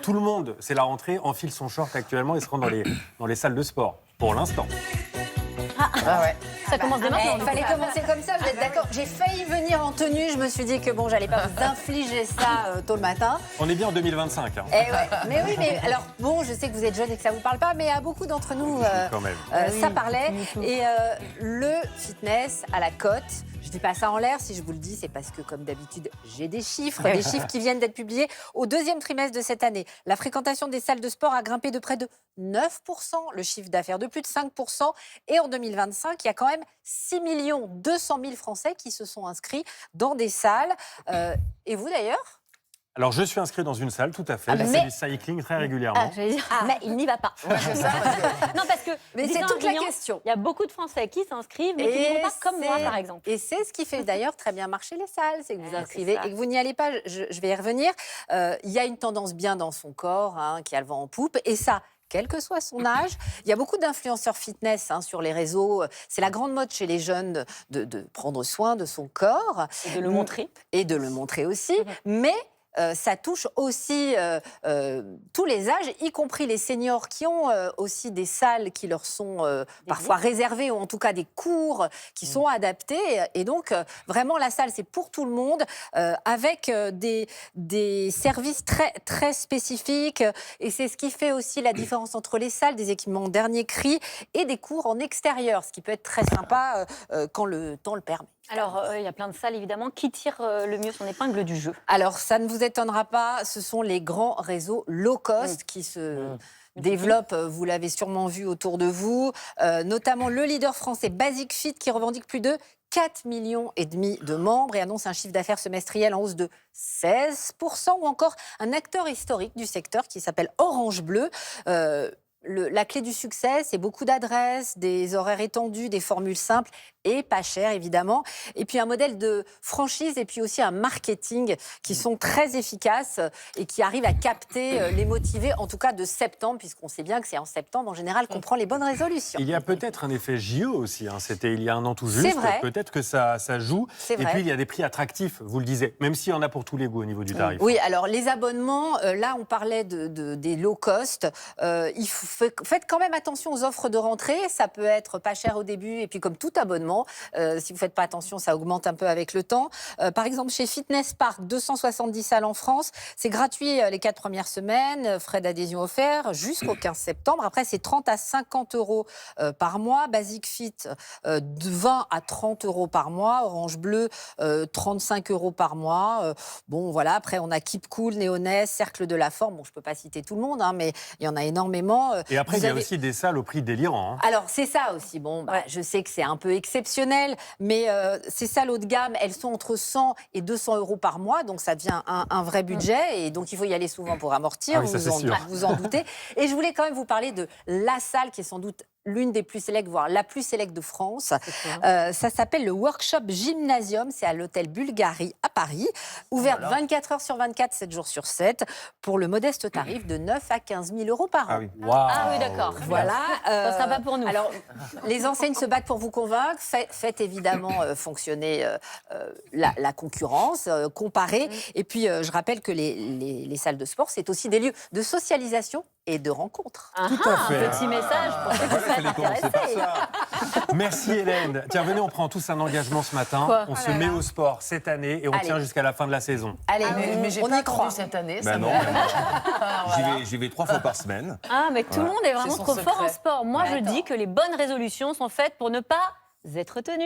Tout le monde, c'est la rentrée, enfile son short actuellement et se rend dans les salles de sport, pour l'instant. Ah ouais. Ça commence dès maintenant. Il fallait commencer comme ça, vous êtes d'accord? J'ai failli venir en tenue, je me suis dit que bon, j'allais pas vous infliger ça tôt le matin. On est bien en 2025. Hein. Eh ouais. Mais oui, mais alors bon, je sais que vous êtes jeune et que ça vous parle pas, mais à beaucoup d'entre nous, Quand même. ça parlait. Et le fitness à la cote, je dis pas ça en l'air, si je vous le dis, c'est parce que comme d'habitude, j'ai des chiffres qui viennent d'être publiés. Au deuxième trimestre de cette année, la fréquentation des salles de sport a grimpé de près de 9%, le chiffre d'affaires de plus de 5%. Et en 2025, il y a quand même 6 200 000 Français qui se sont inscrits dans des salles. Et vous d'ailleurs? Alors, je suis inscrit dans une salle, tout à fait. Ah, Je mais- fais du cycling très régulièrement. J'allais dire, mais il n'y va pas. C'est ça, Non, parce que mais c'est disant toute la Lilian, question. Il y a beaucoup de Français qui s'inscrivent, mais qui ne vont pas comme moi, par exemple. Et c'est ce qui fait d'ailleurs très bien marcher les salles, c'est que vous Ouais, inscrivez c'est ça. et que vous n'y allez pas. Je vais y revenir. Il y a une tendance bien dans son corps qui a le vent en poupe. Et ça, quel que soit son âge. Il y a beaucoup d'influenceurs fitness sur les réseaux. C'est la grande mode chez les jeunes de prendre soin de son corps. Et de le montrer. Et de le montrer aussi. Mais ça touche aussi tous les âges, y compris les seniors qui ont aussi des salles qui leur sont parfois réservées, ou en tout cas des cours qui sont adaptés. Et donc, vraiment, la salle, c'est pour tout le monde, avec des services très, très spécifiques. Et c'est ce qui fait aussi la différence entre les salles, des équipements dernier cri et des cours en extérieur, ce qui peut être très sympa quand le temps le permet. Alors, il y a plein de salles, évidemment. Qui tire le mieux son épingle du jeu? Alors, ça ne vous étonnera pas, ce sont les grands réseaux low cost qui se développent, vous l'avez sûrement vu autour de vous, notamment le leader français Basic Fit qui revendique plus de 4,5 millions de membres et annonce un chiffre d'affaires semestriel en hausse de 16%, ou encore un acteur historique du secteur qui s'appelle Orange Bleu. La clé du succès, c'est beaucoup d'adresses, des horaires étendus, des formules simples et pas chères, évidemment. Et puis un modèle de franchise et puis aussi un marketing qui sont très efficaces et qui arrivent à capter les motivés, en tout cas de septembre, puisqu'on sait bien que c'est en septembre, en général, qu'on prend les bonnes résolutions. Il y a peut-être un effet JO aussi. Hein. C'était il y a un an tout juste. C'est vrai. Peut-être que ça joue. C'est Et vrai. puis, il y a des prix attractifs, vous le disiez, même s'il y en a pour tous les goûts au niveau du tarif. Oui, alors les abonnements, là on parlait des low cost. Faites quand même attention aux offres de rentrée. Ça peut être pas cher au début et puis comme tout abonnement, si vous faites pas attention, ça augmente un peu avec le temps. Par exemple, chez Fitness Park, 270 salles en France, c'est gratuit les 4 premières semaines, frais d'adhésion offerts jusqu'au 15 septembre. Après, c'est 30 à 50 euros par mois. Basic Fit, de 20 à 30 euros par mois. Orange Bleu, 35 euros par mois. Bon, voilà. Après, on a Keep Cool, Néonès, Cercle de la Forme. Bon, je peux pas citer tout le monde, mais il y en a énormément. Et après, il y a aussi des salles au prix délirant. Hein. Alors, c'est ça aussi. Bon, je sais que c'est un peu exceptionnel, mais ces salles haut de gamme, elles sont entre 100 et 200 euros par mois, donc ça devient un vrai budget, et donc il faut y aller souvent pour amortir, Ah oui, ça, c'est sûr. vous en doutez. Et je voulais quand même vous parler de la salle qui est sans doute l'une des plus sélectes, voire la plus sélecte de France. Ça s'appelle le Workshop Gymnasium, c'est à l'hôtel Bulgarie à Paris, ouvert 24 heures sur 24, 7 jours sur 7, pour le modeste tarif de 9 à 15 000 euros par an. Ah oui. Ah oui, d'accord. Voilà. Ça sera pas pour nous. Alors, les enseignes se battent pour vous convaincre. Faites évidemment fonctionner la concurrence, comparez. Et puis, je rappelle que les salles de sport, c'est aussi des lieux de socialisation et de rencontres. Tout à fait. Un petit message pour ceux qui Voilà, il seraient fallait commencer par intéressés. ça. Merci Hélène. Tiens, venez, on prend tous un engagement ce matin. Quoi? On se met au sport cette année et on Allez. tient jusqu'à la fin de la saison. Allez, Mais j'ai on pas y croit. attendu cette année. Bah ça non, me- mais moi, Voilà. j'y vais 3 fois par semaine. Ah, mais tout le monde est vraiment son trop fort en secret. sport. Moi, Mais je attends. dis que les bonnes résolutions sont faites pour ne pas être tenues.